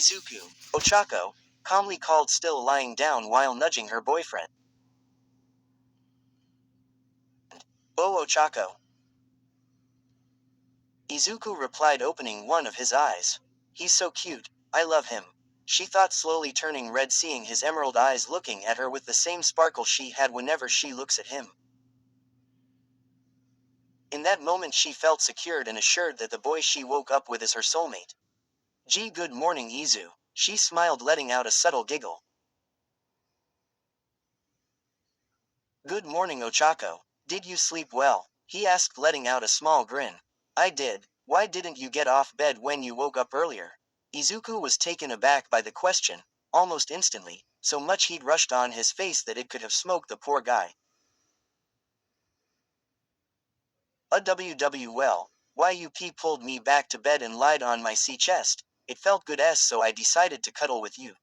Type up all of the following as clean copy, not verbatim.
Izuku, Ochako, calmly called, still lying down while nudging her boyfriend. Oh, Ochako. Izuku replied, opening one of his eyes. He's so cute, I love him. She thought, slowly turning red, seeing his emerald eyes looking at her with the same sparkle she had whenever she looks at him. In that moment she felt secured and assured that the boy she woke up with is her soulmate. Gee, good morning, Izu. She smiled, letting out a subtle giggle. Good morning, Ochako. Did you sleep well? He asked, letting out a small grin. I did. Why didn't you get off bed when you woke up earlier? Izuku was taken aback by the question, almost instantly, so much he'd rushed on his face that it could have smoked the poor guy. Well, why you pulled me back to bed and lied on my sea chest. It felt good so I decided to cuddle with you.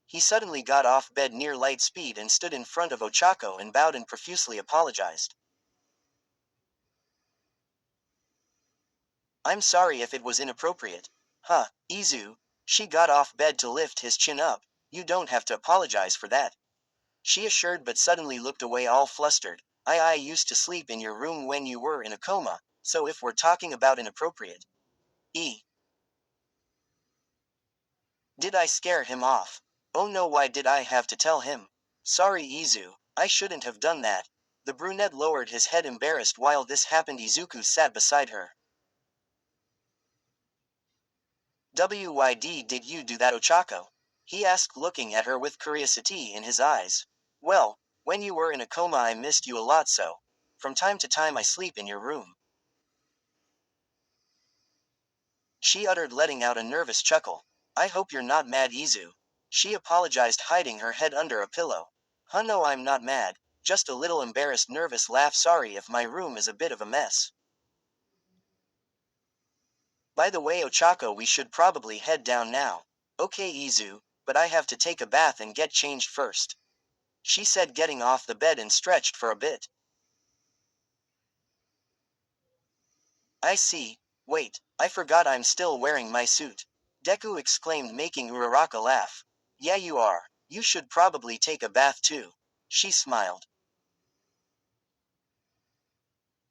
He suddenly got off bed near light speed and stood in front of Ochako and bowed and profusely apologized. I'm sorry if it was inappropriate. Huh, Izu. She got off bed to lift his chin up. You don't have to apologize for that. She assured, but suddenly looked away, all flustered. I used to sleep in your room when you were in a coma, so if we're talking about inappropriate. Did I scare him off? Oh no, why did I have to tell him? Sorry, Izu, I shouldn't have done that. The brunette lowered his head, embarrassed. While this happened, Izuku sat beside her. Why did you do that, Ochako? He asked, looking at her with curiosity in his eyes. Well, when you were in a coma I missed you a lot, so from time to time I sleep in your room. She uttered, letting out a nervous chuckle. I hope you're not mad, Izu. She apologized, hiding her head under a pillow. Huh, no, I'm not mad, just a little embarrassed, nervous laugh. Sorry if my room is a bit of a mess. By the way, Ochako, we should probably head down now. Okay, Izu, but I have to take a bath and get changed first. She said, getting off the bed and stretched for a bit. I see. Wait, I forgot I'm still wearing my suit. Deku exclaimed, making Uraraka laugh. Yeah, you are. You should probably take a bath too. She smiled.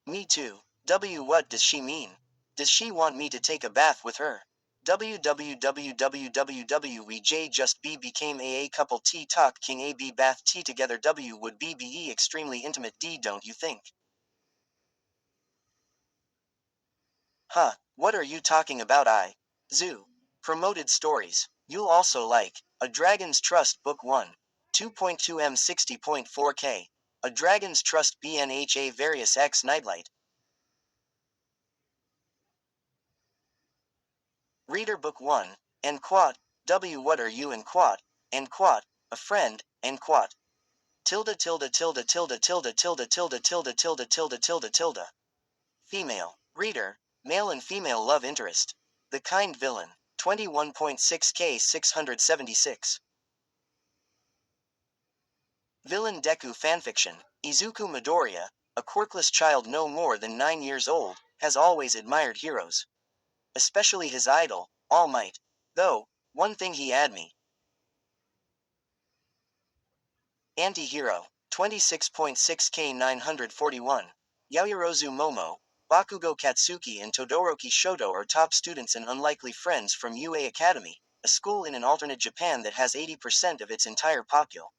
Me too. What does she mean? Does she want me to take a bath with her? We just be became a couple tea talk king AB bath tea together. Would be extremely intimate don't you think? Huh, what are you talking about? Zoo. Promoted stories. You'll also like A Dragon's Trust Book 1. 2.2 m 60.4k. A Dragon's Trust BNHA Various X Nightlight. Reader Book 1. And quat. What are you and quat? And quat. A friend. And quat. Tilde tilde tilde tilde tilde tilde tilde tilde tilde tilde tilde tilde. Female. Reader. Male and female love interest. The kind villain. 21.6k 676. Villain Deku fanfiction. Izuku Midoriya, a quirkless child no more than 9 years old, has always admired heroes. Especially his idol, All Might. Though, one thing he had me. Anti-hero. 26.6k 941. Yaoyorozu Momo, Bakugo Katsuki and Todoroki Shoto are top students and unlikely friends from UA Academy, a school in an alternate Japan that has 80% of its entire population.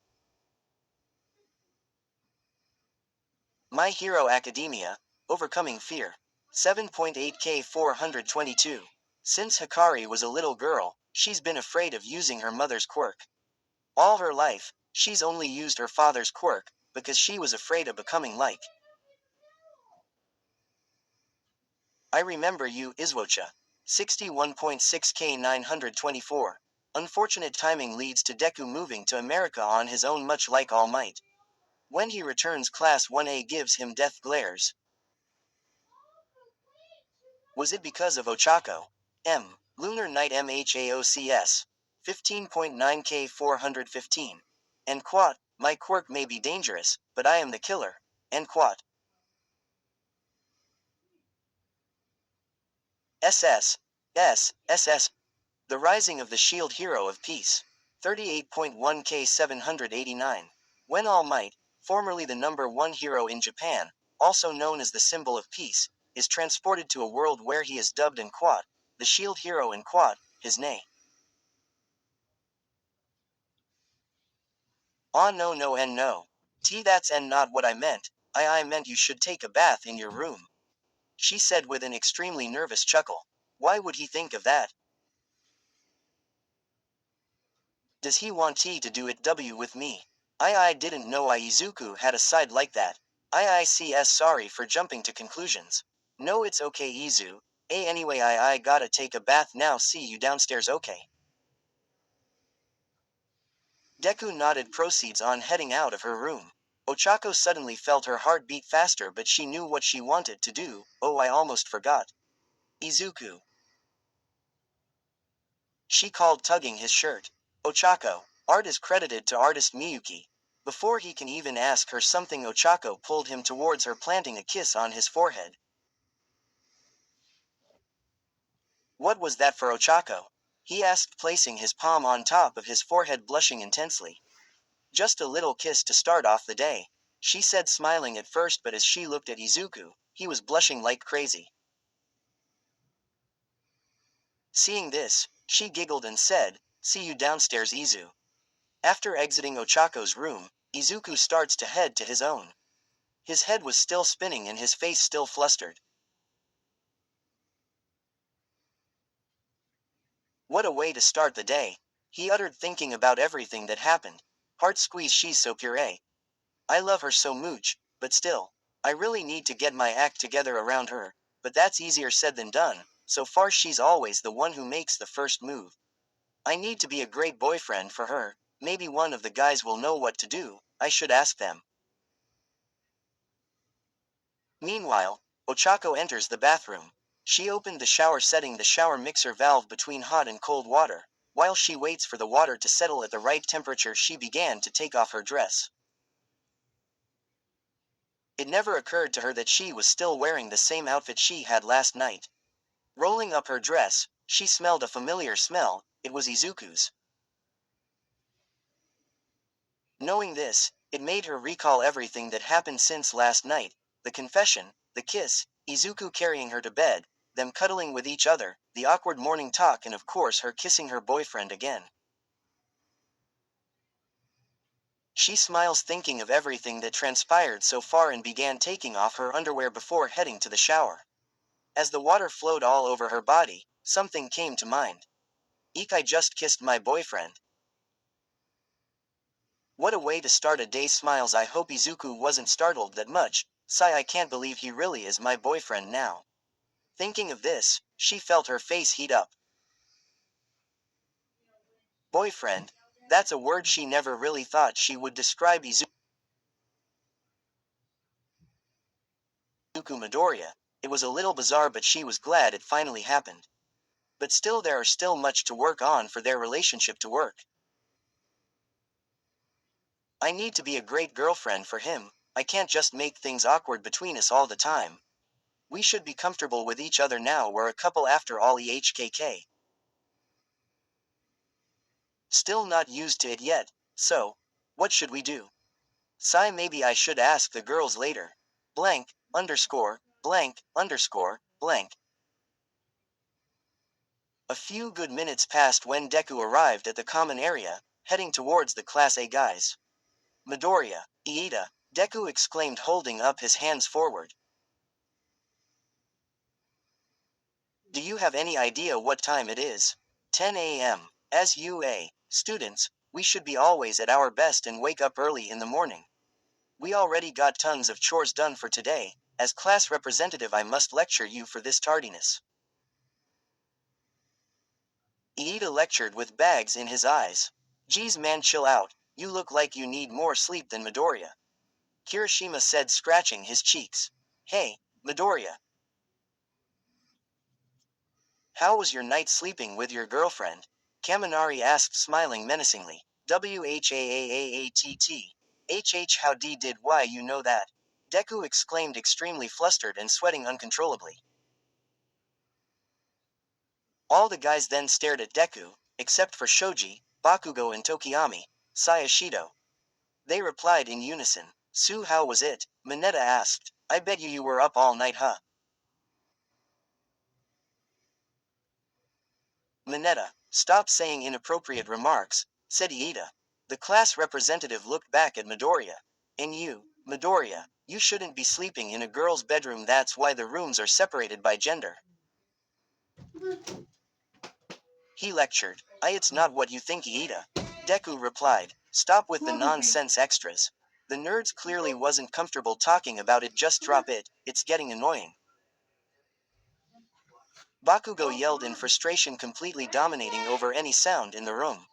My Hero Academia, Overcoming Fear. 7.8k 422. Since Hikari was a little girl, she's been afraid of using her mother's quirk. All her life, she's only used her father's quirk, because she was afraid of becoming like. I Remember You, izuocha. 61.6k 924. Unfortunate timing leads to Deku moving to America on his own, much like All Might. When he returns, Class 1A gives him death glares. Was it because of Ochako? Lunar Night MHAOCS. 15.9k 415. And quat, my quirk may be dangerous, but I am the killer. And quat. SS. The Rising of the Shield Hero of Peace. 38.1K 789. When All Might, formerly the number one hero in Japan, also known as the symbol of peace, is transported to a world where he is dubbed in Quat, the Shield Hero in Quat, his name. Ah no no and no. That's and not what I meant, I meant you should take a bath in your room. She said with an extremely nervous chuckle. Why would he think of that? Does he want to do it with me? I didn't know Izuku had a side like that. IICS sorry for jumping to conclusions. No it's okay Izu. Anyway I gotta take a bath now see you downstairs okay. Deku nodded proceeds on heading out of her room. Ochako suddenly felt her heart beat faster but she knew what she wanted to do. Oh I almost forgot. Izuku. She called tugging his shirt. Ochako. Art is credited to artist Miyuki. Before he can even ask her something Ochako pulled him towards her planting a kiss on his forehead. What was that for Ochako? He asked placing his palm on top of his forehead blushing intensely. Just a little kiss to start off the day, she said smiling at first but as she looked at Izuku, he was blushing like crazy. Seeing this, she giggled and said, see you downstairs Izu. After exiting Ochako's room, Izuku starts to head to his own. His head was still spinning and his face still flustered. What a way to start the day, he uttered thinking about everything that happened. Heart squeeze she's so pure. I love her so much, but still, I really need to get my act together around her, but that's easier said than done, so far she's always the one who makes the first move. I need to be a great boyfriend for her, maybe one of the guys will know what to do, I should ask them. Meanwhile, Ochako enters the bathroom. She opened the shower setting the shower mixer valve between hot and cold water. While she waits for the water to settle at the right temperature she began to take off her dress. It never occurred to her that she was still wearing the same outfit she had last night. Rolling up her dress, she smelled a familiar smell, it was Izuku's. Knowing this, it made her recall everything that happened since last night, the confession, the kiss, Izuku carrying her to bed, them cuddling with each other, the awkward morning talk and of course her kissing her boyfriend again. She smiles thinking of everything that transpired so far and began taking off her underwear before heading to the shower. As the water flowed all over her body, something came to mind. I just kissed my boyfriend. What a way to start a day smiles I hope Izuku wasn't startled that much, sigh I can't believe he really is my boyfriend now. Thinking of this, she felt her face heat up. Boyfriend? That's a word she never really thought she would describe Izuku Midoriya. It was a little bizarre but she was glad it finally happened. But still there are still much to work on for their relationship to work. I need to be a great girlfriend for him, I can't just make things awkward between us all the time. We should be comfortable with each other now we're a couple after all ehkk. Still not used to it yet, so, what should we do? Sigh maybe I should ask the girls later. Blank, underscore, blank, underscore, blank. A few good minutes passed when Deku arrived at the common area, heading towards the Class A guys. Midoriya, Iida, Deku exclaimed holding up his hands forward. Do you have any idea what time it is? 10 a.m. As UA students, we should be always at our best and wake up early in the morning. We already got tons of chores done for today. As class representative I must lecture you for this tardiness. Iida lectured with bags in his eyes. Geez man chill out, you look like you need more sleep than Midoriya. Kirishima said scratching his cheeks. Hey, Midoriya. How was your night sleeping with your girlfriend? Kaminari asked smiling menacingly. Whaaaatt. How did why you know that? Deku exclaimed extremely flustered and sweating uncontrollably. All the guys then stared at Deku, except for Shoji, Bakugo and Tokiyami, Sayashido. They replied in unison. "Sue, how was it?" Mineta asked. "I bet you were up all night, huh?" "Mineta, stop saying inappropriate remarks," said Iida. The class representative looked back at Midoriya. "And you, Midoriya, you shouldn't be sleeping in a girl's bedroom, that's why the rooms are separated by gender," he lectured. "It's not what you think, Iida," Deku replied. "Stop with the nonsense extras. The nerds clearly wasn't comfortable talking about it, just drop it, it's getting annoying." Bakugo yelled in frustration, completely dominating over any sound in the room.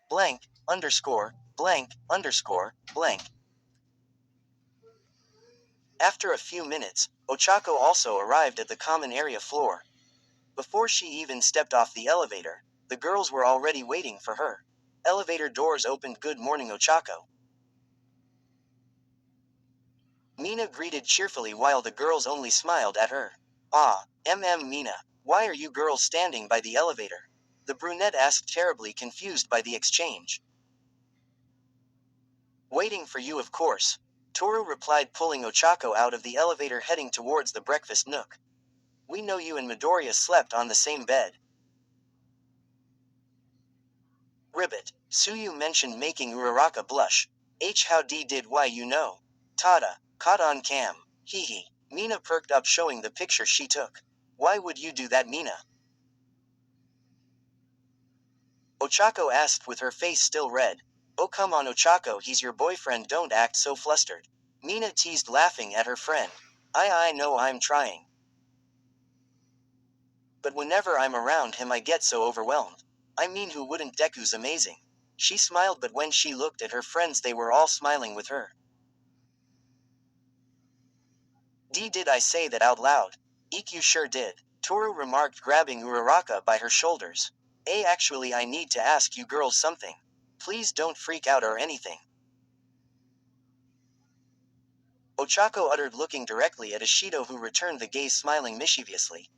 Blank, underscore, blank, underscore, blank. After a few minutes, Ochako also arrived at the common area floor. Before she even stepped off the elevator, the girls were already waiting for her. Elevator doors opened. "Good morning, Ochako," Mina greeted cheerfully while the girls only smiled at her. "Ah, Mina, why are you girls standing by the elevator?" the brunette asked, terribly confused by the exchange. "Waiting for you, of course," Toru replied, pulling Ochako out of the elevator heading towards the breakfast nook. "We know you and Midoriya slept on the same bed." Ribbit, Suyu mentioned, making Uraraka blush. How did why you know? Tada, caught on cam. Hee hee. Mina perked up, showing the picture she took. "Why would you do that, Mina?" Ochako asked with her face still red. "Oh come on, Ochako, he's your boyfriend, don't act so flustered," Mina teased, laughing at her friend. I know I'm trying. But whenever I'm around him I get so overwhelmed. I mean, who wouldn't? Deku's amazing." She smiled, but when she looked at her friends they were all smiling with her. Did I say that out loud?" "You sure did," Toru remarked, grabbing Uraraka by her shoulders. Actually I need to ask you girls something. Please don't freak out or anything," Ochako uttered, looking directly at Ishido, who returned the gaze, smiling mischievously.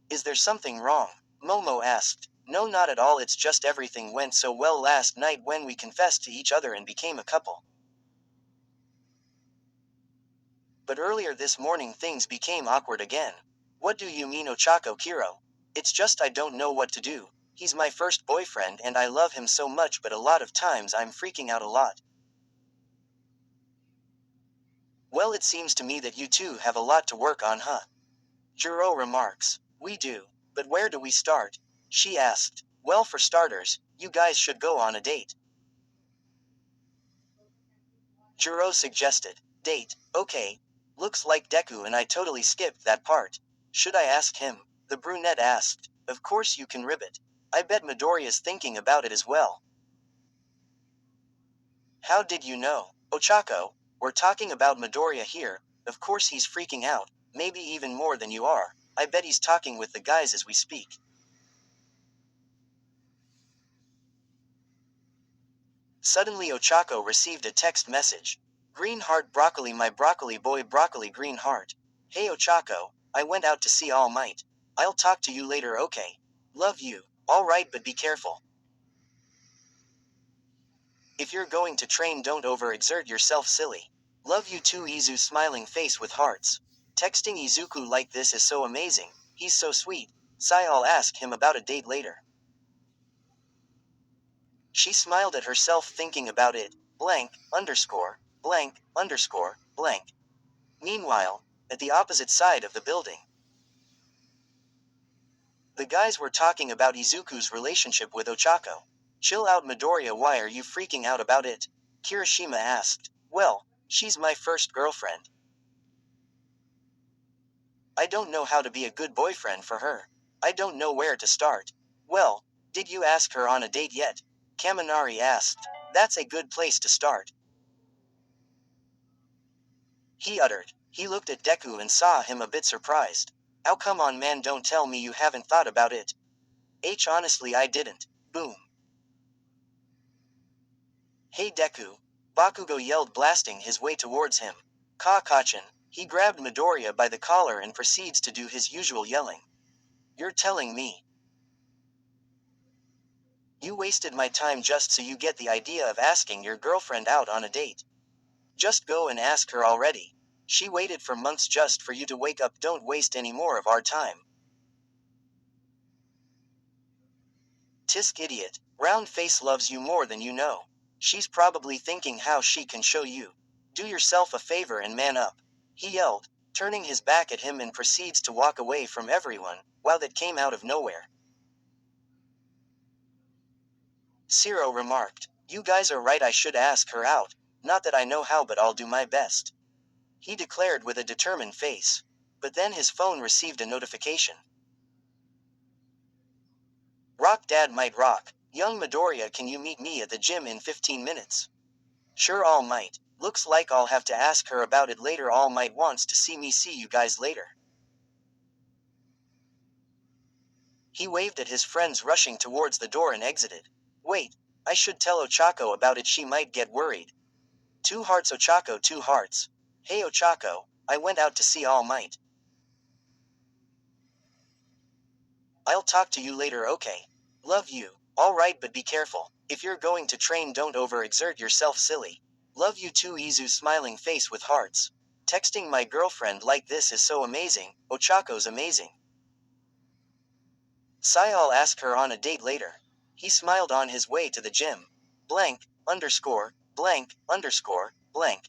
"Is there something wrong?" Momo asked. "No, not at all, it's just everything went so well last night when we confessed to each other and became a couple. But earlier this morning things became awkward again." "What do you mean, Ochako Kiro?" "It's just I don't know what to do. He's my first boyfriend and I love him so much, but a lot of times I'm freaking out a lot." "Well, it seems to me that you two have a lot to work on, huh?" Jiro remarks. "We do. But where do we start?" she asked. "Well, for starters, you guys should go on a date," Jiro suggested. "Date, okay. Looks like Deku and I totally skipped that part. Should I ask him?" the brunette asked. "Of course you can, Ribbit. I bet Midoriya's thinking about it as well." "How did you know?" "Ochako, we're talking about Midoriya here. Of course he's freaking out, maybe even more than you are. I bet he's talking with the guys as we speak." Suddenly Ochako received a text message. "Green heart broccoli, my broccoli boy, broccoli green heart. Hey Ochako, I went out to see All Might. I'll talk to you later, okay? Love you." "Alright, but be careful. If you're going to train, don't overexert yourself, silly. Love you too, Izu," smiling face with hearts. "Texting Izuku like this is so amazing. He's so sweet. I'll ask him about a date later." She smiled at herself, thinking about it. Blank, underscore, blank, underscore, blank. Meanwhile, at the opposite side of the building, the guys were talking about Izuku's relationship with Ochako. "Chill out, Midoriya, why are you freaking out about it?" Kirishima asked. "Well, she's my first girlfriend. I don't know how to be a good boyfriend for her. I don't know where to start." "Well, did you ask her on a date yet?" Kaminari asked. "That's a good place to start," he uttered. He looked at Deku and saw him a bit surprised. "Oh come on man, don't tell me you haven't thought about it." Honestly I didn't." Boom. "Hey Deku!" Bakugo yelled, blasting his way towards him. Kakachin. He grabbed Midoriya by the collar and proceeds to do his usual yelling. "You're telling me You wasted my time just so you get the idea of asking your girlfriend out on a date. Just go and ask her already. She waited for months just for you to wake up. Don't waste any more of our time. Tisk idiot. Round face loves you more than you know. She's probably thinking how she can show you. Do yourself a favor and man up. He yelled, turning his back at him and proceeds to walk away from everyone. Wow, that came out of nowhere. Ciro remarked, you guys are right, I should ask her out. Not that I know how, but I'll do my best. He declared with a determined face. But then his phone received a notification. Rock Dad might rock. Young Midoriya, can you meet me at the gym in 15 minutes? Sure, All Might. Looks like I'll have to ask her about it later. All Might wants to see me. See you guys later. He waved at his friends rushing towards the door and exited. Wait, I should tell Ochako about it, she might get worried. 2 hearts Ochako, 2 hearts. Hey Ochako, I went out to see All Might. I'll talk to you later, okay? Love you. Alright, but be careful. If you're going to train, don't overexert yourself, silly. Love you too, Izu, smiling face with hearts. Texting my girlfriend like this is so amazing. Ochako's amazing. I'll ask her on a date later. He smiled on his way to the gym. Blank, underscore, blank, underscore, blank.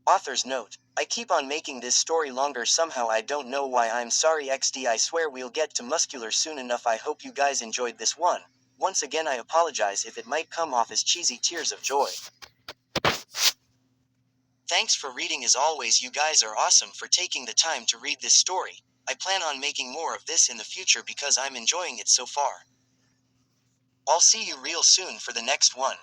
Author's note. I keep on making this story longer somehow, I don't know why. I'm sorry XD, I swear we'll get to muscular soon enough. I hope you guys enjoyed this one. Once again I apologize if it might come off as cheesy tears of joy. Thanks for reading as always, you guys are awesome for taking the time to read this story. I plan on making more of this in the future because I'm enjoying it so far. I'll see you real soon for the next one.